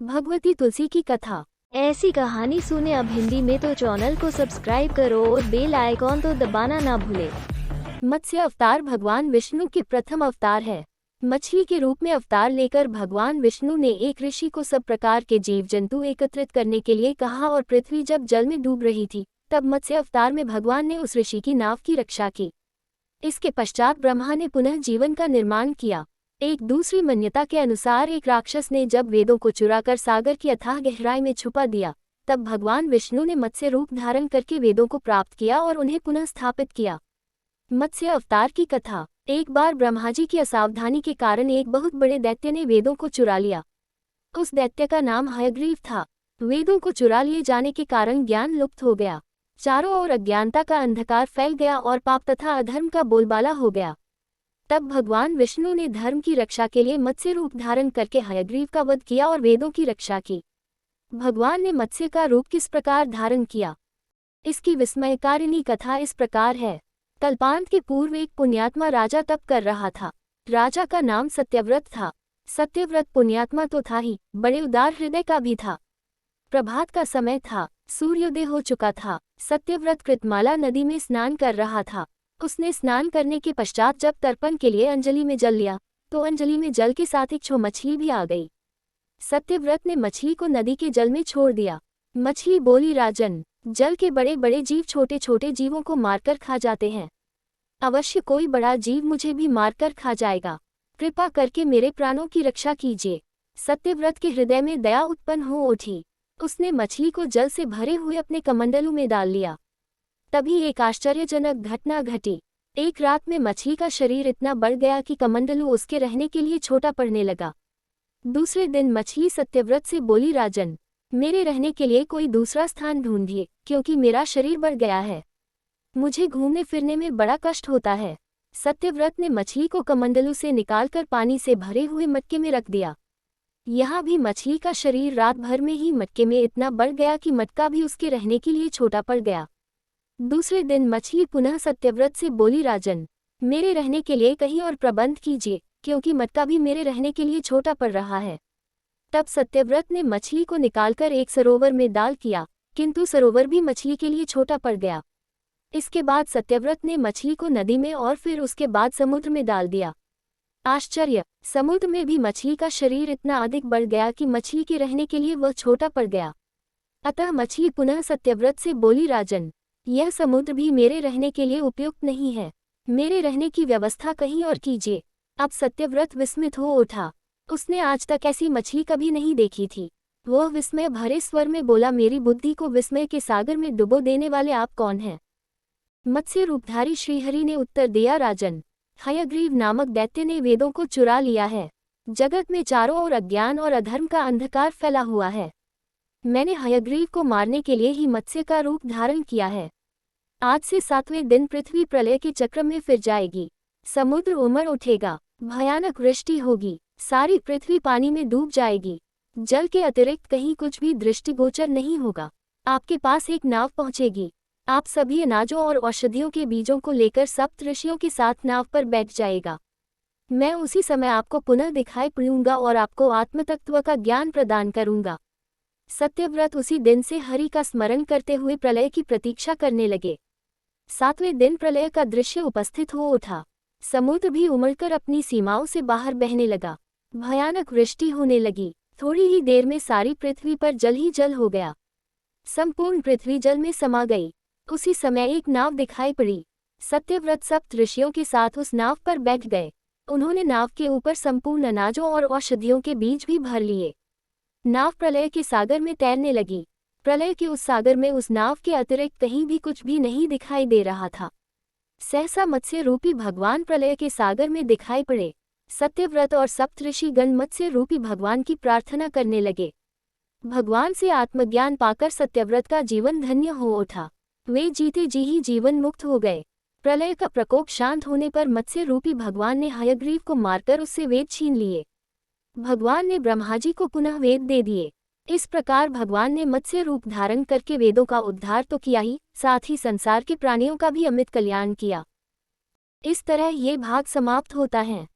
भगवती तुलसी की कथा। ऐसी कहानी सुने अब हिंदी में तो चैनल को सब्सक्राइब करो और बेल आइकॉन तो दबाना ना भूले। मत्स्य अवतार भगवान विष्णु के प्रथम अवतार है। मछली के रूप में अवतार लेकर भगवान विष्णु ने एक ऋषि को सब प्रकार के जीव जंतु एकत्रित करने के लिए कहा और पृथ्वी जब जल में डूब रही थी तब मत्स्य अवतार में भगवान ने उस ऋषि की नाव की रक्षा की। इसके पश्चात ब्रह्मा ने पुनः जीवन का निर्माण किया। एक दूसरी मान्यता के अनुसार एक राक्षस ने जब वेदों को चुराकर सागर की अथाह गहराई में छुपा दिया तब भगवान विष्णु ने मत्स्य रूप धारण करके वेदों को प्राप्त किया और उन्हें पुनः स्थापित किया। मत्स्य अवतार की कथा। एक बार ब्रह्मा जी की असावधानी के कारण एक बहुत बड़े दैत्य ने वेदों को चुरा लिया। उस दैत्य का नाम हयग्रीव था। वेदों को चुरा लिए जाने के कारण ज्ञान लुप्त हो गया। चारों ओर अज्ञानता का अंधकार फैल गया और पाप तथा अधर्म का बोलबाला हो गया। तब भगवान विष्णु ने धर्म की रक्षा के लिए मत्स्य रूप धारण करके हयग्रीव का वध किया और वेदों की रक्षा की। भगवान ने मत्स्य का रूप किस प्रकार धारण किया, इसकी विस्मयकारिणी कथा इस प्रकार है। कल्पांत के पूर्व एक पुण्यात्मा राजा तप कर रहा था। राजा का नाम सत्यव्रत था। सत्यव्रत पुण्यात्मा तो था ही, बड़े उदार हृदय का भी था। प्रभात का समय था, सूर्योदय हो चुका था। सत्यव्रत कृतमाला नदी में स्नान कर रहा था। उसने स्नान करने के पश्चात जब तर्पण के लिए अंजलि में जल लिया तो अंजलि में जल के साथ एक मछली भी आ गई। सत्यव्रत ने मछली को नदी के जल में छोड़ दिया। मछली बोली, राजन, जल के बड़े बड़े जीव छोटे छोटे जीवों को मारकर खा जाते हैं। अवश्य कोई बड़ा जीव मुझे भी मारकर खा जाएगा। कृपा करके मेरे प्राणों की रक्षा कीजिए। सत्यव्रत के हृदय में दया उत्पन्न हो उठी। उसने मछली को जल से भरे हुए अपने कमंडलू में डाल लिया। तभी एक आश्चर्यजनक घटना घटी। एक रात में मछली का शरीर इतना बढ़ गया कि कमंडलू उसके रहने के लिए छोटा पड़ने लगा। दूसरे दिन मछली सत्यव्रत से बोली, राजन, मेरे रहने के लिए कोई दूसरा स्थान ढूंढिए, क्योंकि मेरा शरीर बढ़ गया है। मुझे घूमने फिरने में बड़ा कष्ट होता है। सत्यव्रत ने मछली को कमंडलू से निकालकर पानी से भरे हुए मटके में रख दिया। यहाँ भी मछली का शरीर रात भर में ही मटके में इतना बढ़ गया कि मटका भी उसके रहने के लिए छोटा पड़ गया। दूसरे दिन मछली पुनः सत्यव्रत से बोली, राजन, मेरे रहने के लिए कहीं और प्रबंध कीजिए, क्योंकि मटका भी मेरे रहने के लिए छोटा पड़ रहा है। तब सत्यव्रत ने मछली को निकालकर एक सरोवर में डाल किया, किंतु सरोवर भी मछली के लिए छोटा पड़ गया। इसके बाद सत्यव्रत ने मछली को नदी में और फिर उसके बाद समुद्र में डाल दिया। आश्चर्य, समुद्र में भी मछली का शरीर इतना अधिक बढ़ गया कि मछली के रहने के लिए वह छोटा पड़ गया। अतः मछली पुनः सत्यव्रत से बोली, राजन, यह समुद्र भी मेरे रहने के लिए उपयुक्त नहीं है। मेरे रहने की व्यवस्था कहीं और कीजिए। अब सत्यव्रत विस्मित हो उठा। उसने आज तक ऐसी मछली कभी नहीं देखी थी। वह विस्मय भरे स्वर में बोला, मेरी बुद्धि को विस्मय के सागर में डुबो देने वाले आप कौन हैं? मत्स्य रूपधारी श्रीहरि ने उत्तर दिया, राजन, हयग्रीव नामक दैत्य ने वेदों को चुरा लिया है। जगत में चारों ओर अज्ञान और अधर्म का अंधकार फैला हुआ है। मैंने हयग्रीव को मारने के लिए ही मत्स्य का रूप धारण किया है। आज से 7वें दिन पृथ्वी प्रलय के चक्र में फिर जाएगी। समुद्र उमड़ उठेगा, भयानक वृष्टि होगी, सारी पृथ्वी पानी में डूब जाएगी। जल के अतिरिक्त कहीं कुछ भी दृष्टिगोचर नहीं होगा। आपके पास एक नाव पहुंचेगी। आप सभी अनाजों और औषधियों के बीजों को लेकर सप्त ऋषियों के साथ नाव पर बैठ जाएगा। मैं उसी समय आपको पुनः दिखाई पड़ूंगा और आपको आत्मतत्व का ज्ञान प्रदान करूंगा। सत्यव्रत उसी दिन से हरि का स्मरण करते हुए प्रलय की प्रतीक्षा करने लगे। 7वें दिन प्रलय का दृश्य उपस्थित हो उठा। समुद्र भी उमड़कर अपनी सीमाओं से बाहर बहने लगा। भयानक वृष्टि होने लगी। थोड़ी ही देर में सारी पृथ्वी पर जल ही जल हो गया। संपूर्ण पृथ्वी जल में समा गई। उसी समय एक नाव दिखाई पड़ी। सत्यव्रत सप्त ऋषियों के साथ उस नाव पर बैठ गए। उन्होंने नाव के ऊपर संपूर्ण अनाजों और औषधियों के बीज भी भर लिए। नाव प्रलय के सागर में तैरने लगी। प्रलय के उस सागर में उस नाव के अतिरिक्त कहीं भी कुछ भी नहीं दिखाई दे रहा था। सहसा मत्स्य रूपी भगवान प्रलय के सागर में दिखाई पड़े। सत्यव्रत और सप्तऋषि गण मत्स्य रूपी भगवान की प्रार्थना करने लगे। भगवान से आत्मज्ञान पाकर सत्यव्रत का जीवन धन्य हो उठा। वे जीते जी ही जीवन मुक्त हो गए। प्रलय का प्रकोप शांत होने पर मत्स्य रूपी भगवान ने हयग्रीव को मारकर उससे वेद छीन लिए। भगवान ने ब्रह्मा जी को पुनः वेद दे दिए। इस प्रकार भगवान ने मत्स्य रूप धारण करके वेदों का उद्धार तो किया ही, साथ ही संसार के प्राणियों का भी अमित कल्याण किया। इस तरह ये भाग समाप्त होता है।